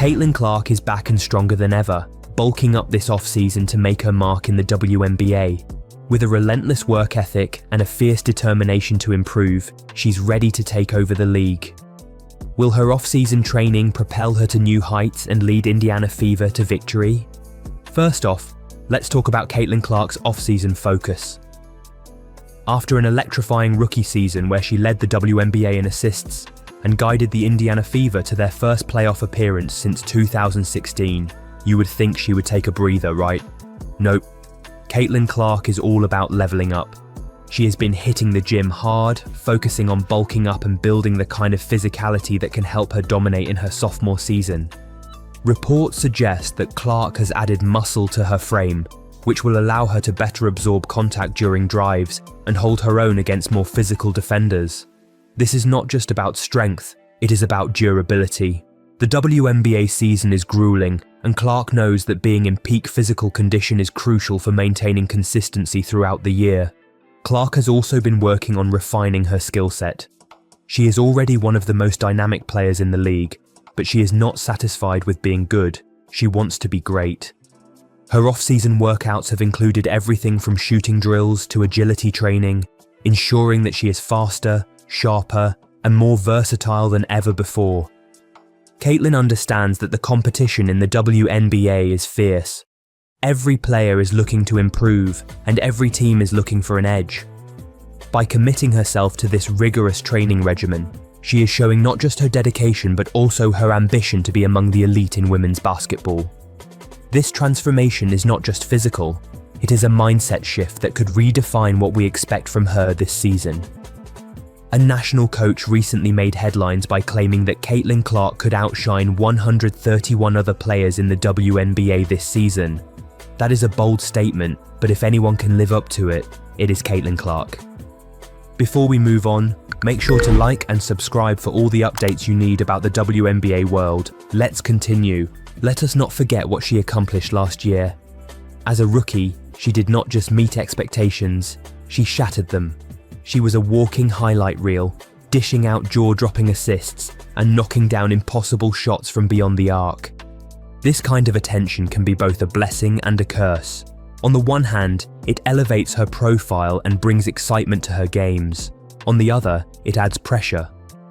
Caitlin Clark is back and stronger than ever, bulking up this off-season to make her mark in the WNBA. With a relentless work ethic and a fierce determination to improve, she's ready to take over the league. Will her off-season training propel her to new heights and lead Indiana Fever to victory? First off, let's talk about Caitlin Clark's off-season focus. After an electrifying rookie season where she led the WNBA in assists and guided the Indiana Fever to their first playoff appearance since 2016, you would think she would take a breather, right? Nope. Caitlin Clark is all about leveling up. She has been hitting the gym hard, focusing on bulking up and building the kind of physicality that can help her dominate in her sophomore season. Reports suggest that Clark has added muscle to her frame, which will allow her to better absorb contact during drives and hold her own against more physical defenders. This is not just about strength, it is about durability. The WNBA season is grueling, and Clark knows that being in peak physical condition is crucial for maintaining consistency throughout the year. Clark has also been working on refining her skill set. She is already one of the most dynamic players in the league, but she is not satisfied with being good. She wants to be great. Her off-season workouts have included everything from shooting drills to agility training, ensuring that she is faster, sharper, and more versatile than ever before. Caitlin understands that the competition in the WNBA is fierce. Every player is looking to improve, and every team is looking for an edge. By committing herself to this rigorous training regimen, she is showing not just her dedication but also her ambition to be among the elite in women's basketball. This transformation is not just physical, it is a mindset shift that could redefine what we expect from her this season. A national coach recently made headlines by claiming that Caitlin Clark could outshine 131 other players in the WNBA this season. That is a bold statement, but if anyone can live up to it, it is Caitlin Clark. Before we move on, make sure to like and subscribe for all the updates you need about the WNBA world. Let's continue. Let us not forget what she accomplished last year. As a rookie, she did not just meet expectations, she shattered them. She was a walking highlight reel, dishing out jaw-dropping assists and knocking down impossible shots from beyond the arc. This kind of attention can be both a blessing and a curse. On the one hand, it elevates her profile and brings excitement to her games. On the other, it adds pressure.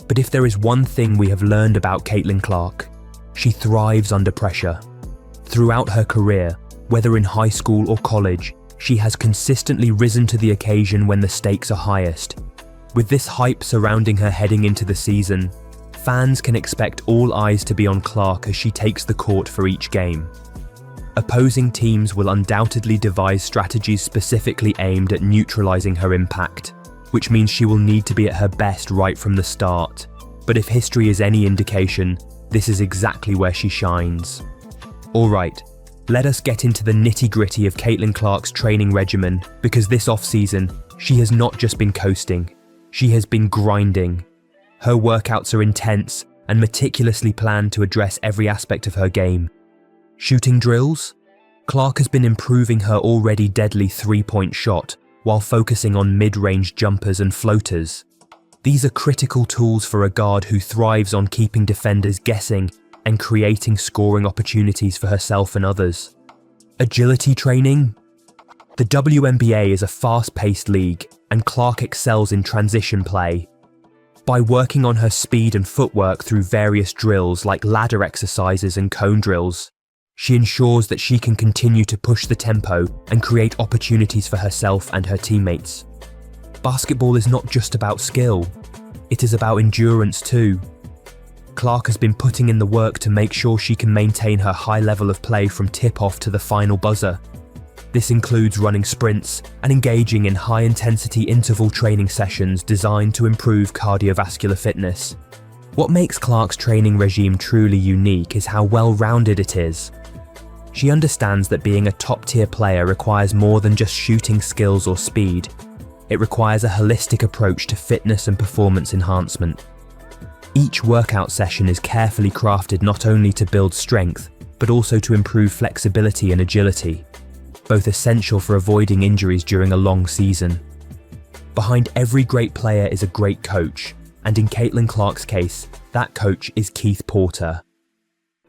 But if there is one thing we have learned about Caitlin Clark, she thrives under pressure. Throughout her career, whether in high school or college, she has consistently risen to the occasion when the stakes are highest. With this hype surrounding her heading into the season, fans can expect all eyes to be on Clark as she takes the court for each game. Opposing teams will undoubtedly devise strategies specifically aimed at neutralizing her impact, which means she will need to be at her best right from the start. But if history is any indication, this is exactly where she shines. Alright, let us get into the nitty-gritty of Caitlin Clark's training regimen, because this off-season, she has not just been coasting, she has been grinding. Her workouts are intense and meticulously planned to address every aspect of her game. Shooting drills? Clark has been improving her already deadly three-point shot while focusing on mid-range jumpers and floaters. These are critical tools for a guard who thrives on keeping defenders guessing and creating scoring opportunities for herself and others. Agility training? The WNBA is a fast-paced league, and Clark excels in transition play. By working on her speed and footwork through various drills like ladder exercises and cone drills, she ensures that she can continue to push the tempo and create opportunities for herself and her teammates. Basketball is not just about skill, it is about endurance too. Clark has been putting in the work to make sure she can maintain her high level of play from tip-off to the final buzzer. This includes running sprints and engaging in high-intensity interval training sessions designed to improve cardiovascular fitness. What makes Clark's training regime truly unique is how well-rounded it is. She understands that being a top-tier player requires more than just shooting skills or speed. It requires a holistic approach to fitness and performance enhancement. Each workout session is carefully crafted not only to build strength, but also to improve flexibility and agility, both essential for avoiding injuries during a long season. Behind every great player is a great coach, and in Caitlin Clark's case, that coach is Keith Porter.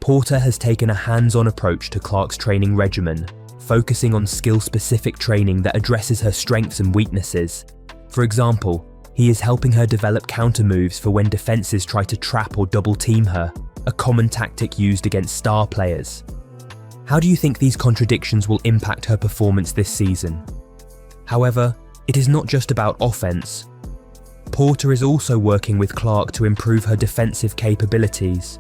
Porter has taken a hands-on approach to Clark's training regimen, focusing on skill-specific training that addresses her strengths and weaknesses. For example, he is helping her develop counter moves for when defenses try to trap or double-team her, a common tactic used against star players. How do you think these contradictions will impact her performance this season? However, it is not just about offense. Porter is also working with Clark to improve her defensive capabilities.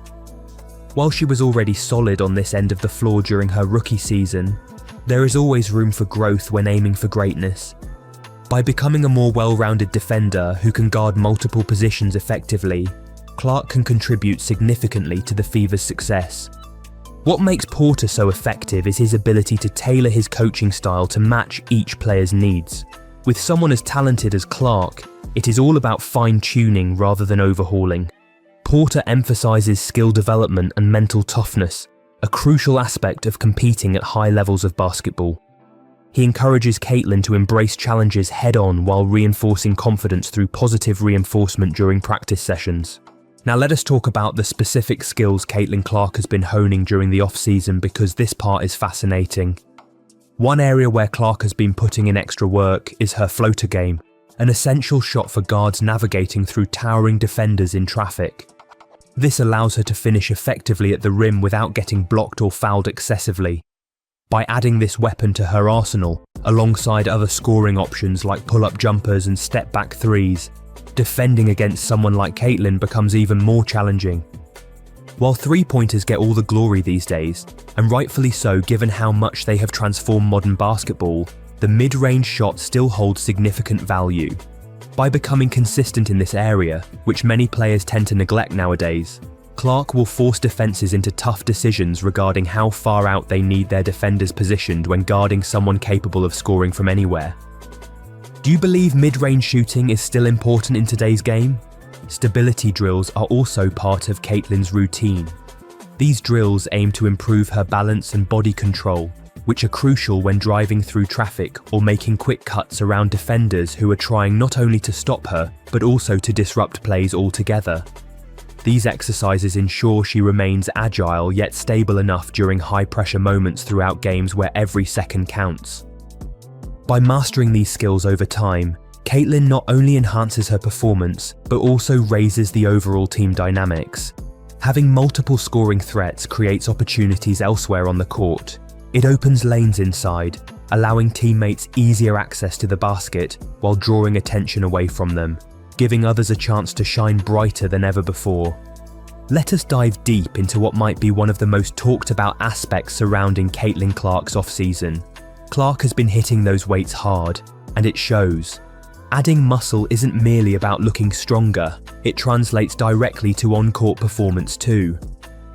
While she was already solid on this end of the floor during her rookie season, there is always room for growth when aiming for greatness. By becoming a more well-rounded defender who can guard multiple positions effectively, Clark can contribute significantly to the Fever's success. What makes Porter so effective is his ability to tailor his coaching style to match each player's needs. With someone as talented as Clark, it is all about fine-tuning rather than overhauling. Porter emphasizes skill development and mental toughness, a crucial aspect of competing at high levels of basketball. He encourages Caitlin to embrace challenges head-on while reinforcing confidence through positive reinforcement during practice sessions. Now let us talk about the specific skills Caitlin Clark has been honing during the off-season, because this part is fascinating. One area where Clark has been putting in extra work is her floater game, an essential shot for guards navigating through towering defenders in traffic. This allows her to finish effectively at the rim without getting blocked or fouled excessively. By adding this weapon to her arsenal, alongside other scoring options like pull-up jumpers and step-back threes, defending against someone like Caitlin becomes even more challenging. While three-pointers get all the glory these days, and rightfully so given how much they have transformed modern basketball, the mid-range shot still holds significant value. By becoming consistent in this area, which many players tend to neglect nowadays, Clark will force defenses into tough decisions regarding how far out they need their defenders positioned when guarding someone capable of scoring from anywhere. Do you believe mid-range shooting is still important in today's game? Stability drills are also part of Caitlin's routine. These drills aim to improve her balance and body control, which are crucial when driving through traffic or making quick cuts around defenders who are trying not only to stop her, but also to disrupt plays altogether. These exercises ensure she remains agile yet stable enough during high-pressure moments throughout games where every second counts. By mastering these skills over time, Caitlin not only enhances her performance, but also raises the overall team dynamics. Having multiple scoring threats creates opportunities elsewhere on the court. It opens lanes inside, allowing teammates easier access to the basket while drawing attention away from them, giving others a chance to shine brighter than ever before. Let us dive deep into what might be one of the most talked about aspects surrounding Caitlin Clark's off-season. Clark has been hitting those weights hard, and it shows. Adding muscle isn't merely about looking stronger, it translates directly to on-court performance too.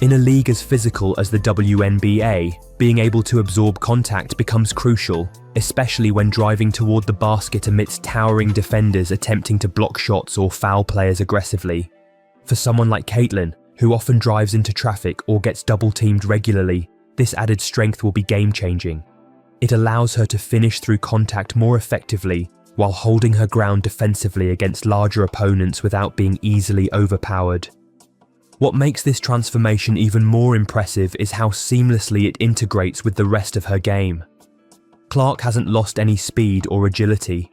In a league as physical as the WNBA, being able to absorb contact becomes crucial, especially when driving toward the basket amidst towering defenders attempting to block shots or foul players aggressively. For someone like Caitlin, who often drives into traffic or gets double-teamed regularly, this added strength will be game-changing. It allows her to finish through contact more effectively while holding her ground defensively against larger opponents without being easily overpowered. What makes this transformation even more impressive is how seamlessly it integrates with the rest of her game. Clark hasn't lost any speed or agility.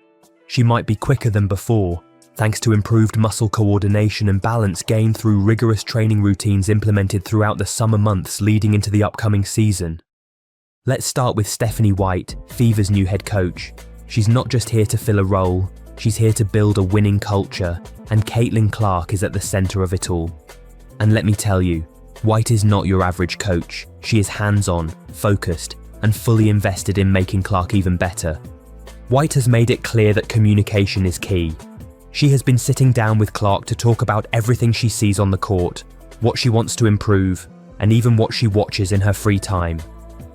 She might be quicker than before, thanks to improved muscle coordination and balance gained through rigorous training routines implemented throughout the summer months leading into the upcoming season. Let's start with Stephanie White, Fever's new head coach. She's not just here to fill a role, she's here to build a winning culture, and Caitlin Clark is at the center of it all. And let me tell you, White is not your average coach. She is hands-on, focused, and fully invested in making Clark even better. White has made it clear that communication is key. She has been sitting down with Clark to talk about everything she sees on the court, what she wants to improve, and even what she watches in her free time.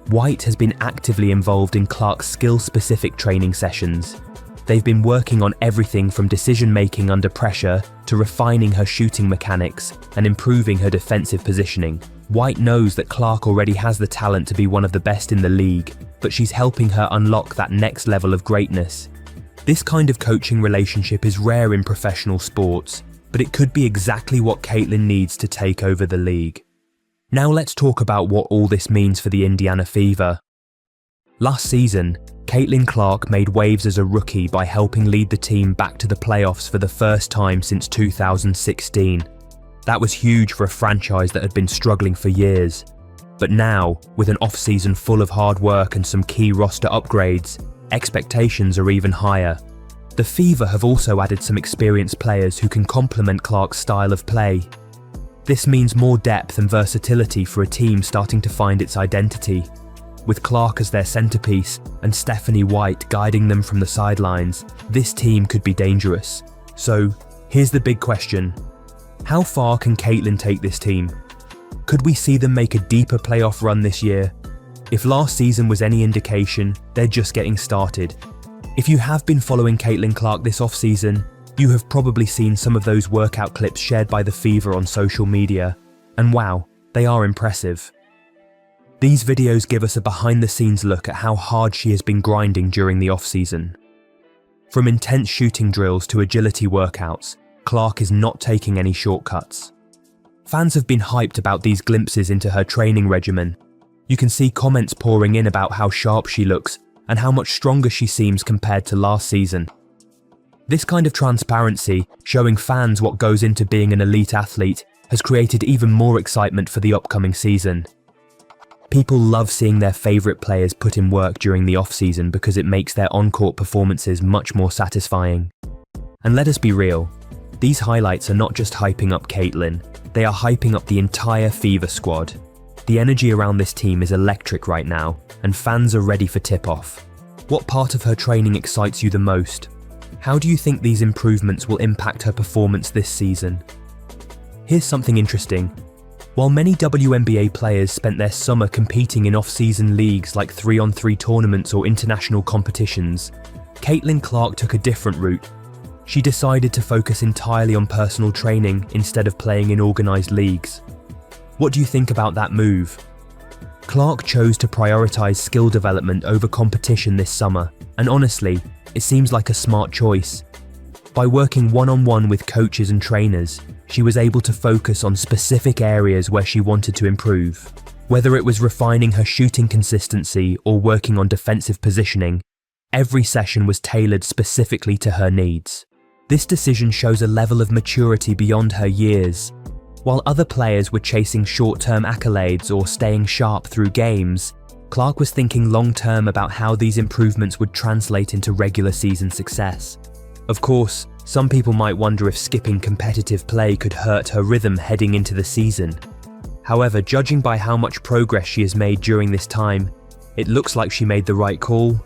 White has been actively involved in Clark's skill-specific training sessions. They've been working on everything from decision-making under pressure to refining her shooting mechanics and improving her defensive positioning. White knows that Clark already has the talent to be one of the best in the league, but she's helping her unlock that next level of greatness. This kind of coaching relationship is rare in professional sports, but it could be exactly what Caitlin needs to take over the league. Now let's talk about what all this means for the Indiana Fever. Last season, Caitlin Clark made waves as a rookie by helping lead the team back to the playoffs for the first time since 2016. That was huge for a franchise that had been struggling for years. But now, with an off-season full of hard work and some key roster upgrades, expectations are even higher. The Fever have also added some experienced players who can complement Clark's style of play. This means more depth and versatility for a team starting to find its identity. With Clark as their centerpiece and Stephanie White guiding them from the sidelines, this team could be dangerous. So, here's the big question. How far can Caitlin take this team? Could we see them make a deeper playoff run this year? If last season was any indication, they're just getting started. If you have been following Caitlin Clark this offseason, you have probably seen some of those workout clips shared by the Fever on social media, and wow, they are impressive. These videos give us a behind-the-scenes look at how hard she has been grinding during the offseason. From intense shooting drills to agility workouts, Clark is not taking any shortcuts. Fans have been hyped about these glimpses into her training regimen. You can see comments pouring in about how sharp she looks and how much stronger she seems compared to last season. This kind of transparency, showing fans what goes into being an elite athlete, has created even more excitement for the upcoming season. People love seeing their favourite players put in work during the off-season because it makes their on-court performances much more satisfying. And let us be real, these highlights are not just hyping up Caitlin, they are hyping up the entire Fever squad. The energy around this team is electric right now, and fans are ready for tip-off. What part of her training excites you the most? How do you think these improvements will impact her performance this season? Here's something interesting. While many WNBA players spent their summer competing in off-season leagues like 3-on-3 tournaments or international competitions, Caitlin Clark took a different route. She decided to focus entirely on personal training instead of playing in organised leagues. What do you think about that move? Clark chose to prioritise skill development over competition this summer, and honestly, it seems like a smart choice. By working one-on-one with coaches and trainers, she was able to focus on specific areas where she wanted to improve. Whether it was refining her shooting consistency or working on defensive positioning, every session was tailored specifically to her needs. This decision shows a level of maturity beyond her years. While other players were chasing short-term accolades or staying sharp through games, Clark was thinking long-term about how these improvements would translate into regular season success. Of course, some people might wonder if skipping competitive play could hurt her rhythm heading into the season. However, judging by how much progress she has made during this time, it looks like she made the right call.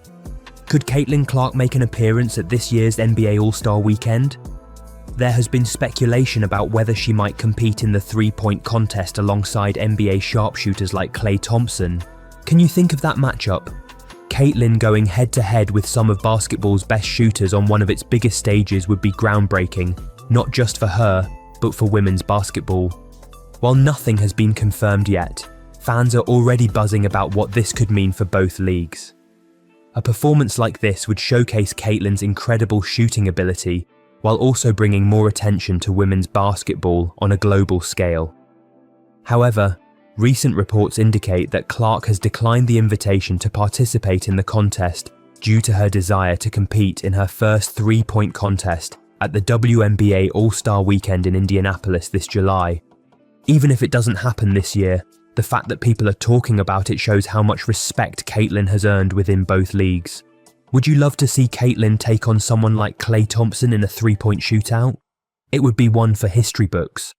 Could Caitlin Clark make an appearance at this year's NBA All-Star Weekend? There has been speculation about whether she might compete in the three-point contest alongside NBA sharpshooters like Klay Thompson. Can you think of that matchup? Caitlin going head-to-head with some of basketball's best shooters on one of its biggest stages would be groundbreaking, not just for her, but for women's basketball. While nothing has been confirmed yet, fans are already buzzing about what this could mean for both leagues. A performance like this would showcase Caitlin's incredible shooting ability, while also bringing more attention to women's basketball on a global scale. However, recent reports indicate that Clark has declined the invitation to participate in the contest due to her desire to compete in her first three-point contest at the WNBA All-Star Weekend in Indianapolis this July. Even if it doesn't happen this year, the fact that people are talking about it shows how much respect Caitlin has earned within both leagues. Would you love to see Caitlin take on someone like Klay Thompson in a three-point shootout? It would be one for history books.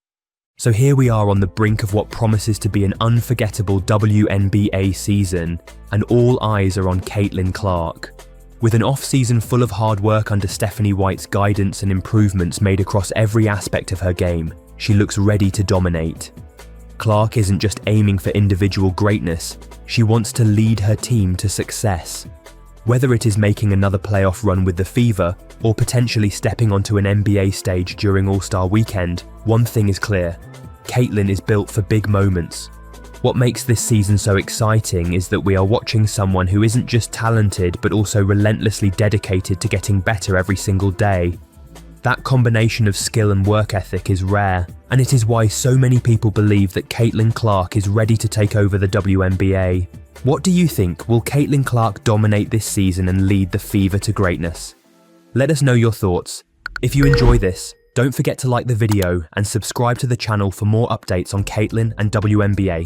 So here we are on the brink of what promises to be an unforgettable WNBA season, and all eyes are on Caitlin Clark. With an off-season full of hard work under Stephanie White's guidance and improvements made across every aspect of her game, she looks ready to dominate. Clark isn't just aiming for individual greatness, she wants to lead her team to success. Whether it is making another playoff run with the Fever, or potentially stepping onto an NBA stage during All-Star Weekend, one thing is clear: Caitlin is built for big moments. What makes this season so exciting is that we are watching someone who isn't just talented but also relentlessly dedicated to getting better every single day. That combination of skill and work ethic is rare, and it is why so many people believe that Caitlin Clark is ready to take over the WNBA. What do you think? Will Caitlin Clark dominate this season and lead the Fever to greatness? Let us know your thoughts. If you enjoy this, don't forget to like the video and subscribe to the channel for more updates on Caitlin and WNBA.